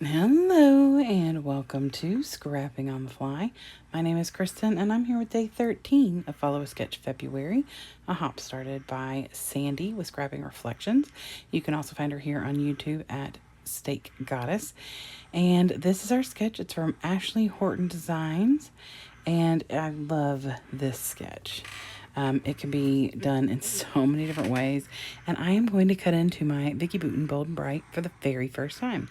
Hello and welcome to Scrapping on the Fly. My name is Kristen and I'm here with day 13 of Follow a Sketch February, a hop started by Sandy with Scrapping Reflections. You can also find her here on YouTube at Steak Goddess. And this is our sketch. It's from Ashley Horton Designs and I love this sketch. It can be done in so many different ways, and I am going to cut into my Vicky Bouton Bold and Bright for the very first time.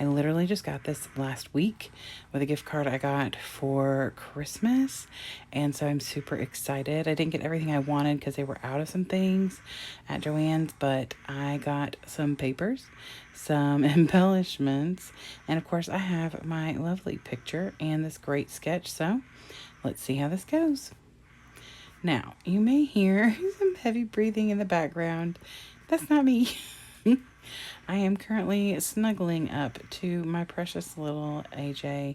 I literally just got this last week with a gift card I got for Christmas, and so I'm super excited. I didn't get everything I wanted because they were out of some things at Joann's, but I got some papers, some embellishments, and of course I have my lovely picture and this great sketch, so let's see how this goes. Now, you may hear some heavy breathing in the background. That's not me. I am currently snuggling up to my precious little AJ,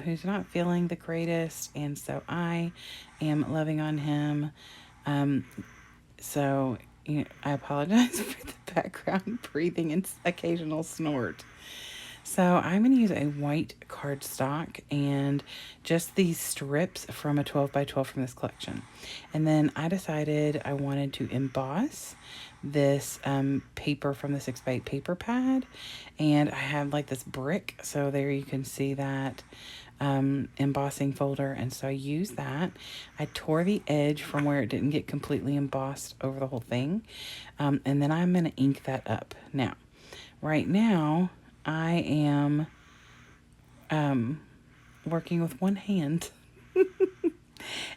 who's not feeling the greatest, and so I am loving on him. So I apologize for the background breathing and occasional snort. So I'm going to use a white cardstock and just these strips from a 12 by 12 from this collection. And then I decided I wanted to emboss this paper from the 6x8 paper pad. And I have like this brick. So there you can see that embossing folder. And so I used that. I tore the edge from where it didn't get completely embossed over the whole thing. And then I'm going to ink that up. Now, right now, I am working with one hand.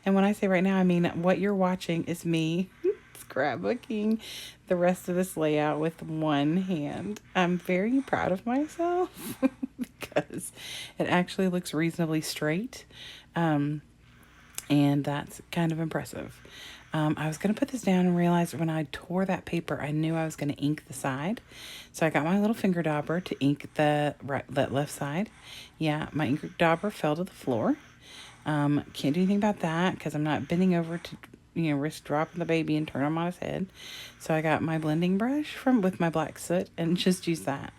And when I say right now, I mean what you're watching is me scrapbooking the rest of this layout with one hand. I'm very proud of myself because it actually looks reasonably straight. And that's kind of impressive. I was going to put this down and realized when I tore that paper, I knew I was going to ink the side. So I got my little finger dauber to ink that left side. Yeah, my ink dauber fell to the floor. Can't do anything about that because I'm not bending over to, risk dropping the baby and turn him on his head. So I got my blending brush with my black soot and just use that.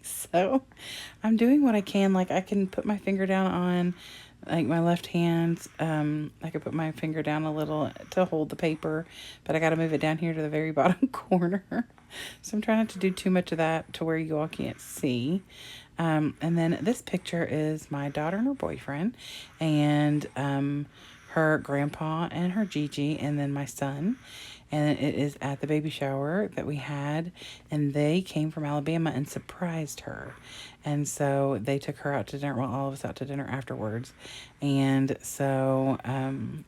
So I'm doing what I can. Like I can put my finger down on like my left hand. I could put my finger down a little to hold the paper, but I got to move it down here to the very bottom corner. So I'm trying not to do too much of that to where you all can't see. And then this picture is my daughter and her boyfriend, and her grandpa and her Gigi, and then my son. And it is at the baby shower that we had, and they came from Alabama and surprised her. And so they took her out to dinner, well, all of us out to dinner afterwards. And so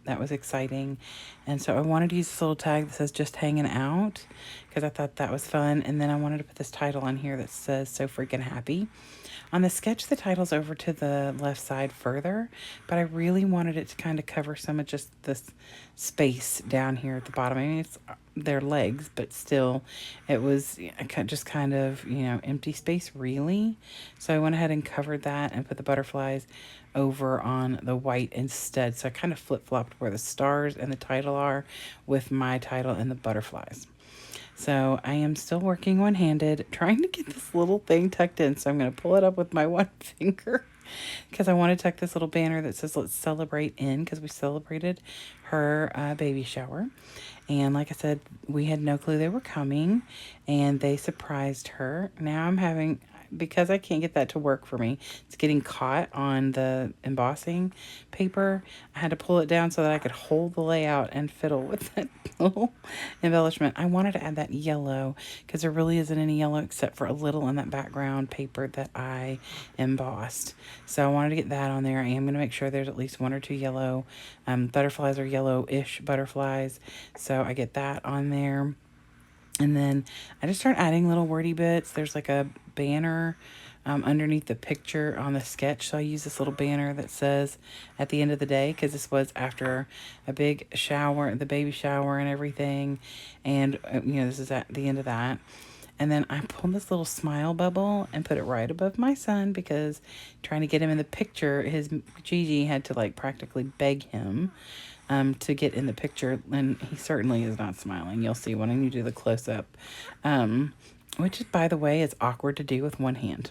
that was exciting. And so I wanted to use this little tag that says just hanging out because I thought that was fun. And then I wanted to put this title on here that says so freaking happy. On the sketch, the title's over to the left side further, but I really wanted it to kind of cover some of just this space down here at the bottom. I mean, it's their legs, but still, it was just kind of, empty space, really. So I went ahead and covered that and put the butterflies over on the white instead. So I kind of flip-flopped where the stars and the title are with my title and the butterflies. So I am still working one-handed, trying to get this little thing tucked in. So I'm going to pull it up with my one finger because I want to tuck this little banner that says let's celebrate in, because we celebrated her baby shower. And like I said, we had no clue they were coming and they surprised her. Now I'm having, because I can't get that to work for me, it's getting caught on the embossing paper. I had to pull it down so that I could hold the layout and fiddle with that little embellishment. I wanted to add that yellow because there really isn't any yellow except for a little in that background paper that I embossed. So I wanted to get that on there. I am going to make sure there's at least one or two yellow butterflies or yellow-ish butterflies. So I get that on there. And then I just start adding little wordy bits. There's like a banner underneath the picture on the sketch. So I use this little banner that says at the end of the day, because this was after a big shower, the baby shower and everything. And, this is at the end of that. And then I pulled this little smile bubble and put it right above my son because trying to get him in the picture, his Gigi had to like practically beg him to get in the picture, and he certainly is not smiling. You'll see when you do the close-up. which, by the way, is awkward to do with one hand.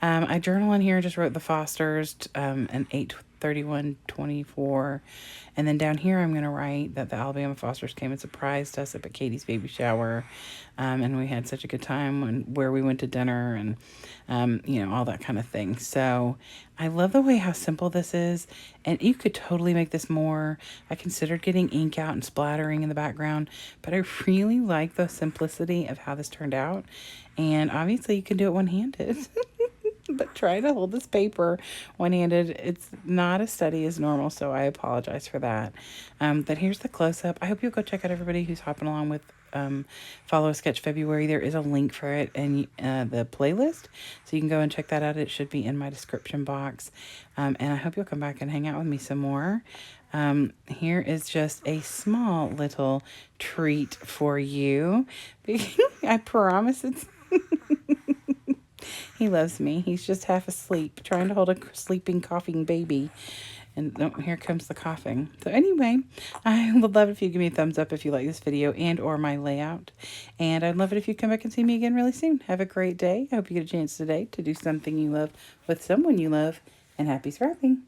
I journal in here, just wrote the Fosters, an 8/31/24. And then down here, I'm going to write that the Alabama Fosters came and surprised us up at Katie's baby shower. And we had such a good time where we went to dinner and, all that kind of thing. So I love the way how simple this is. And you could totally make this more. I considered getting ink out and splattering in the background, but I really like the simplicity of how this turned out. And obviously you can do it one-handed. But trying to hold this paper one-handed, it's not as steady as normal, so I apologize for that. But here's the close-up. I hope you'll go check out everybody who's hopping along with Follow Sketch February. There is a link for it in the playlist, so you can go and check that out. It should be in my description box. And I hope you'll come back and hang out with me some more. Here is just a small little treat for you. I promise it's... He loves me. He's just half asleep, trying to hold a sleeping, coughing baby. And oh, here comes the coughing. So anyway, I would love it if you give me a thumbs up if you like this video and or my layout. And I'd love it if you come back and see me again really soon. Have a great day. I hope you get a chance today to do something you love with someone you love. And happy scrapping.